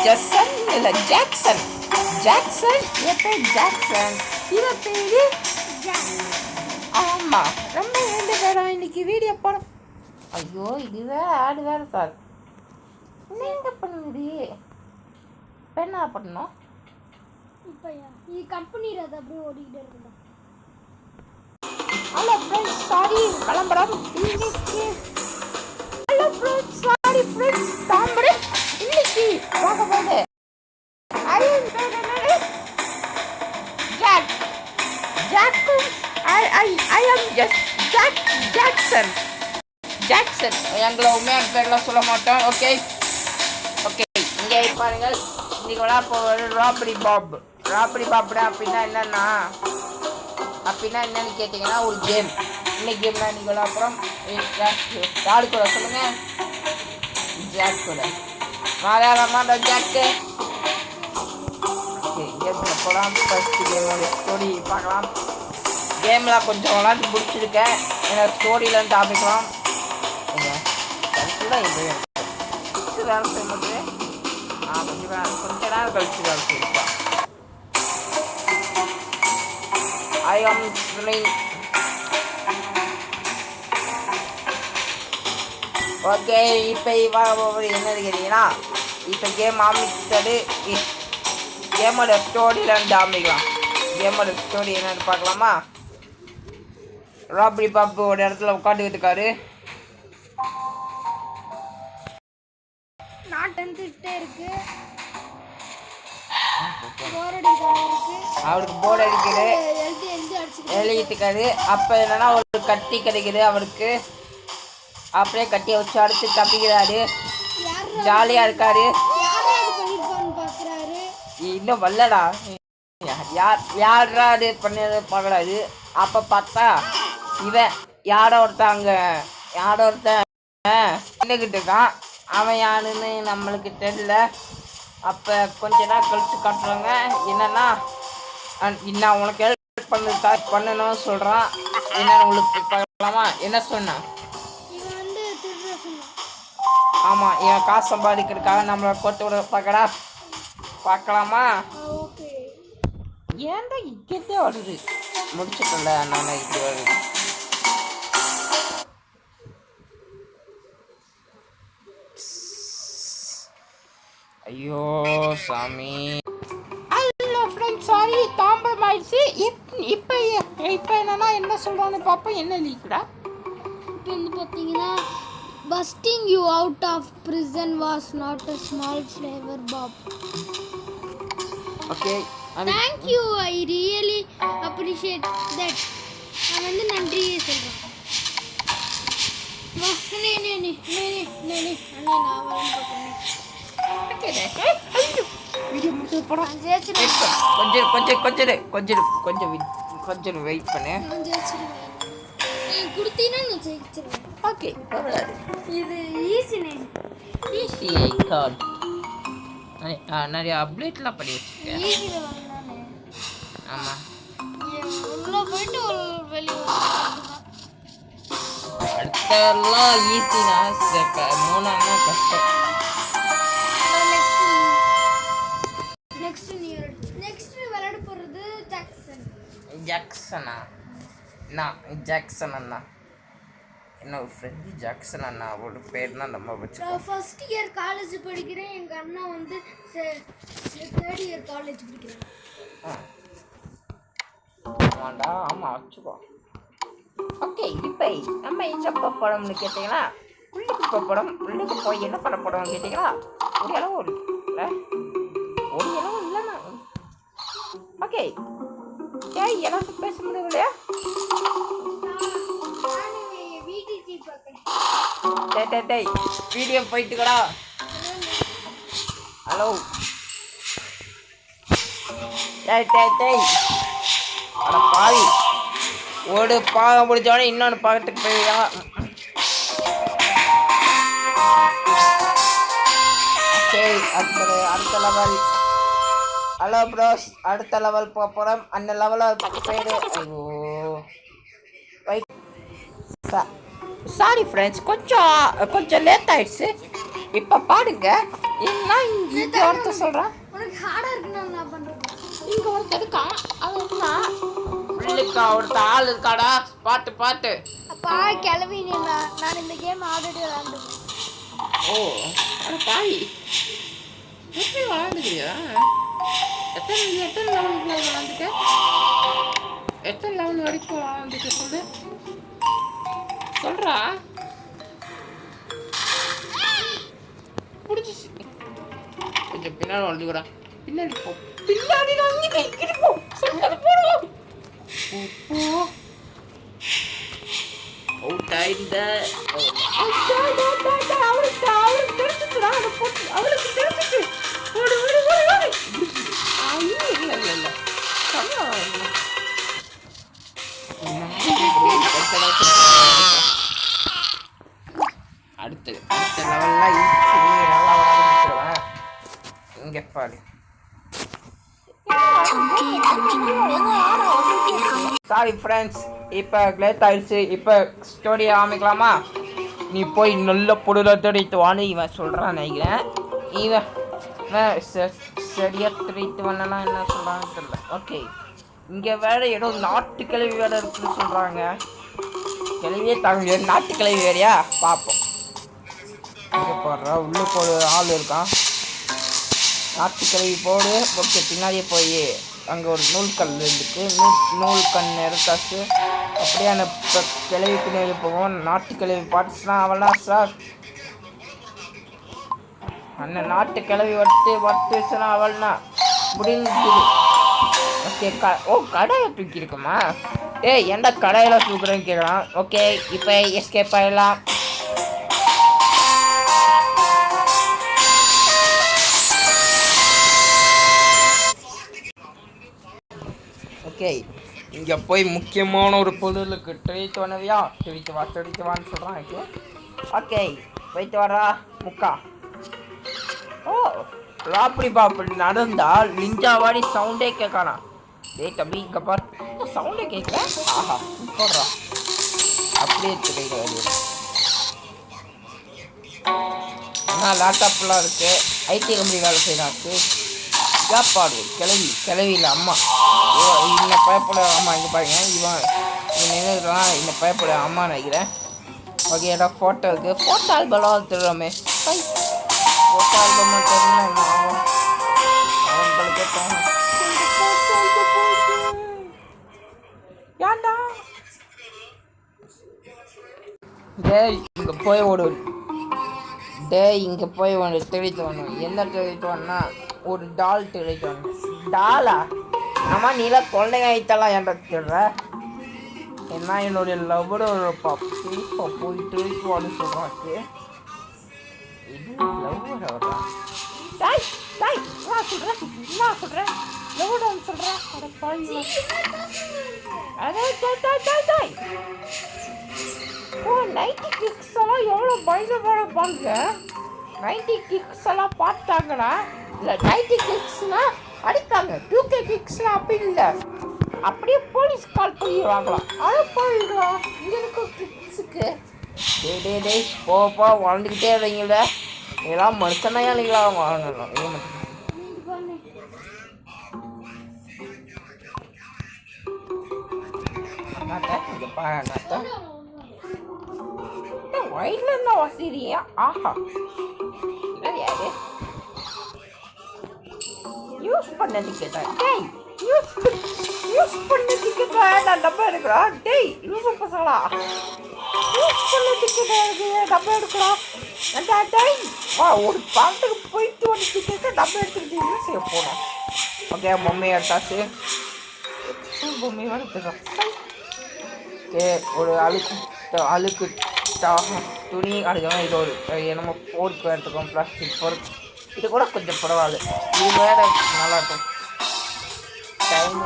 ஜசன் இல்ல Jackson. Jackson என் பேர் Jackson. இவ பேரு ஆமா. ரொம்ப 2 பேரும் இன்னைக்கு வீடியோ போட. ஐயோ இதுவே ஆடு வேறு சார். நீங்க பண்ணுது இப்போ என்ன பண்ணணும்? இப்போ இது கட் பண்ணிடுறது அப்படியே ஓடிக்கிட்டே இருக்கணும். ஹலோ ஃப்ரெண்ட்ஸ், சாரி கிளம்புறோம் இன்னைக்கு. ஹலோ ஃப்ரெண்ட்ஸ், சாரி ஃப்ரெண்ட்ஸ், கிளம்புறேன் இன்னைக்கு. வாங்க போது ஜாக் ஜாக்கும் I am just Jackson. Jackson எங்களை உண்மையான பேர்லாம் சொல்ல மாட்டோம். Okay okay. இங்கே பாருங்கள், இன்னைக்கு விளையாட போவது ராபரி பாப். ராபரி பாப்டா அப்படின்னா என்னன்னு கேட்டிங்கன்னா ஒரு கேம். இன்னைக்கு கேம்னா இன்னைக்கு விளையாட போகிறோம். யாரு கூட சொல்லுங்க? ஜாக் கூட. மலையாளமான ஜாக்கு. ஓகே கேமில் போகலாம். ஃபஸ்ட்டு கேமோட ஸ்டோரி பார்க்கலாம். கேமில் கொஞ்சம் விளாண்டு பிடிச்சிருக்கேன். எனக்கு ஸ்டோரியிலேருந்து ஆரம்பிக்கலாம். கழிச்சுதான் இது வேலை செய்யும்போது கொஞ்ச நேரம் கழிச்சு வேலை செய்யப்பா. ஐ ஆம் ஓகே. இப்போ என்னது கேட்டீங்கன்னா, இப்போ கேம் ஆரம்பிச்சது. கேமோட ஸ்டோரியிலேருந்து ஆரம்பிக்கலாம். கேமோட ஸ்டோரி என்னன்னு பார்க்கலாமா? ராபரி பாப்பு ஒரு இடத்துல உட்காந்துக்கிட்டு இருக்காரு. அவருக்கு போர்டு அடிக்குது, எழுதிட்டு இருக்காரு. அப்போ என்னன்னா ஒரு கட்டி கிடைக்குது அவருக்கு. அப்படியே கட்டியை வச்சு அடிச்சு தப்பிக்கிறாரு. ஜாலியாக இருக்காரு. இன்னும் வரலடா, யாரா அது பண்ணது பார்க்கறாரு. அப்போ பார்த்தா இவன் யாரோ ஒருத்தன் நின்றுக்கிட்டு இருக்கான். அவன் யாருன்னு நம்மளுக்கு தெரியல. அப்போ கொஞ்ச நாள் கழிச்சு காட்டுறாங்க. என்னன்னா, நான் உனக்கு ஹெல்ப் பண்ணணும்னு சொல்கிறான். என்னன்னு உங்களுக்கு பார்க்கலாமா? என்ன சொன்னான்? ஆமாம், இவன் காசு சம்பாதிக்கிறதுக்காக நம்மளை கொட்டு விட பார்க்கலாமா? ஏன்டா இக்கே வருது? முடிச்சுட்டல நான் இப்படி வருது. ஐயோ சாமி. ஹலோ ஃப்ரெண்ட்ஸ், சாரி தாம்பரம் ஆயிடுச்சு. இப்போ என்னன்னா என்ன சொல்கிறான்னு பார்ப்போம். என்ன லீக்குடா? இப்போ வந்து பார்த்தீங்கன்னா, busting you out of prison was not a small favor, Bob. Okay. Thank you, I really appreciate that. நான் வந்து நன்றியே சொல்கிறேன். கொஞ்சம் வெயிட் பண்ணு. குடுத்தீனா நான் ஜெயிச்சிருவேன். ஓகே இது ஈஸினே. Easy card. நிறைய அப்டேட்லாம் பண்ணி வச்சுருக்கேன். ஈஸியில் வாங்கினானே. ஆமாம், உள்ள போயிட்டு ஒரு வெளியே அடுத்தெல்லாம் ஈஸினா 3 கஷ்டம். நெக்ஸ்ட் விளையாட போகிறது ஜாக்சனா? ஜாக்சன் அண்ணா, என்னோட ஃப்ரெண்டு ஜாக்சன் அண்ணா. அவரோட பேர்னா நம்ம வச்சுக்கோம். ஃபர்ஸ்ட் இயர் காலேஜ் படிக்கிறேன். எங்கள் அண்ணா வந்து 3rd இயர் காலேஜ் படிக்கிறேன். ஆமாண்டா, ஆமாம் வச்சுக்கோ. ஓகே, இப்போ நம்ம எங்கே போக போகிறோம்னு கேட்டிங்கன்னா, உள்ளுக்கு போக போகிறோம். உள்ளுக்கு போய் என்ன பண்ண போகிறோம்னு கேட்டிங்கன்னா, ஒரு அளவு இல்லைண்ணா. ஓகே, எனக்கு பேச முடியும் இல்லையா? வீடியோ போயிட்டுக்கடா. ஹலோ அட பாவி, ஒரு பாகம் முடிச்சோடனே இன்னொன்று பாகத்துக்கு போயிருக்கான். சரி, அடுத்த லெவல். ஹலோ ப்ரோஸ், அடுத்த லெவல் போக போகிறோம். அந்த லெவலில் போயிடு. ஐயோ சாரி ஃப்ரெண்ட்ஸ், கொஞ்சம் லேட் ஆயிடுச்சு. இப்போ பாருங்க, எல்லாம் இங்கே ஒருத்தர் சொல்கிறான், உனக்கு ஹார்டா இருக்குன்னு நான் பண்றேன். இங்கே ஒருத்தர் இருக்கான். அவன்னா பிள்ளைக்கா ஒருத்தர் ஆள் இருக்காடா. பாட்டு அப்பா கிளவி நான் இந்த கேம் ஆல்ரெடி விளையாண்டுருக்கேன். ஓ பாய் எப்படி விளாண்டுக்கிறியா? எத்தனை லெவலுக்கு விளாண்டுக்க? எத்தனை லெவல் வரைக்கும் விளாண்டுக்க சொல்றா. பிடிச்சிச்சு. கொஞ்சம் பின்னாடி வந்துக்கிறா. பின்னாடி போ. பின்னாடி போ. சொல்றது போடுவோம். அவுட் ஆயிருந்த அவளுக்கு தெரிஞ்சிச்சுடா. அவளுக்கு தெரிஞ்சிச்சு. இல்ல அடுத்த லெவல்லாம் நல்லா விளையாடுவேன். இங்கே பாரு. சாரி ஃப்ரெண்ட்ஸ், இப்போ லேட் ஆயிடுச்சு. இப்போ ஸ்டோரியை ஆரம்பிக்கலாமா? நீ போய் நல்ல பொருளை தேடிட்டு வான்னு இவன் சொல்கிறான் நினைக்கிறேன். இவன் சரியாக திருட்டு வரலன்னா என்ன சொல்கிறான்னு தெரியல. ஓகே, இங்கே வேறு ஏதோ நாட்டு கிழவி வேறு இருக்குன்னு சொல்கிறாங்க. கிழவியே தாங்க, நாட்டு கிழவி வேறையா பார்ப்போம். இங்கே போடுறா, உள்ளே போடு ஆள் இருக்கான். நாட்டு கிழவி போடு. ஓகே, பின்னாடியே போய் அங்கே ஒரு நூல்கல் இருந்துச்சு. நூல் கண் எடுத்தாச்சு. அப்படியே அந்த கிழவி பின்னாடி போவோம். நாட்டு கிழவி பார்த்துச்சுன்னா அவளா சார் அந்த நாட்டு கிழவி வட்டுச்சுன்னா அவள்னா முடிஞ்சுது. ஓகே, கடையை தூக்கி இருக்குமா? எந்த கடையில் தூக்குறேன்னு கேட்கலாம். ஓகே, இப்போ எஸ்கேப் ஆகிடலாம். ஓகே, இங்கே போய் முக்கியமான ஒரு பொருளுக்கு திருட்டு வனவியா திருட்டு வான்னு சொல்கிறான். ஓகே, போயிட்டு வரா முக்கா. ஓ, அப்படி நடந்தால் லிஞ்சாவாடி சவுண்டே கேட்கானா? தம்பி இங்கே பார், சவுண்டே கேட்குறேன். ஆஹா, சூப்பர்ரா. அப்படியே தெரியாது. ஆனால் லேப்டாப்லாம் இருக்குது. ஐடி கம்பெனி வேலை செய்யறாச்சு. சாப்பாடு கிளவியில் அம்மா இந்த பயப்பட அம்மா. இங்கே பாருங்க, இவன் நினைவுலாம் இந்த பயப்பட அம்மா நினைக்கிறேன். ஓகே, ஏடா ஃபோட்டோ இருக்குது. ஃபோட்டோ ஆல்பம்லாம் தெரியுமே. ஃபோட்டோ ஆல்பம் அவங்களுக்கு ஏன்டா இங்கே போய் ஒன்று தெளித்து வரணும். என்ன தெளித்து வரணும்னா ஒரு டால் தெளித்து வரணும். டாலா? ஆமாம், நீலாம் குழந்தைங்க ஆகிட்டலாம் ஏன்டா திடுற? என்ன என்னுடைய லவ்வோட ஒரு போய் தெளித்து வான்னு சொல்கிறாச்சு. இது லவ்வோட வரா? சொல்கிறேன் லவ்வோட சொல்கிறேன். ஓ, 90 கிக்ஸ் எல்லாம் எவ்வளோ பயங்கரப்பாங்க. 90 கிக்ஸ் எல்லாம் பார்த்தாங்கன்னா இல்லை, 90 கிக்ஸ்னா அடித்தாங்க. 2K கிக்ஸ்லாம் அப்படி இல்லை, அப்படியே போலீஸ் கால் பண்ணிடுவாங்களாம். ஆனால் போயிடுவா இங்கே இருக்க கிக்ஸுக்கு. டேய் போ வாழ்ந்துக்கிட்டே இருந்தீங்கள. இதெல்லாம் மனுஷனையா இல்லைங்களா வாழணும். இது மட்டும் இங்கே பாருங்க. வயலில் என்ன வசதியா? ஆஹா, யாரு யூஸ் பண்ணதுக்கு யூஸ் பண்ணதுக்கு நான் டப்பா எடுக்கிறோம். யூஸ் பசங்களா யூஸ் பண்ணதுக்கு டப்பா எடுக்கிறோம். ஒரு பாட்டுக்கு போயிட்டு வந்து டப்பா எடுத்துக்கிட்டு யூஸ் செய்ய போனோம். ஓகே, பொம்மையை எடுத்தாச்சு. பொம்மையை எடுத்துக்கிறோம். ஓகே, ஒரு அழுக்கு துணி அதுக்கெல்லாம் இது ஒரு என்னமோ ஃபோர்க் எடுத்துக்கோம். Plastic fork. இது கூட கொஞ்சம் பரவாயில்ல. இது வேறு நல்லாயிருக்கும். டைம்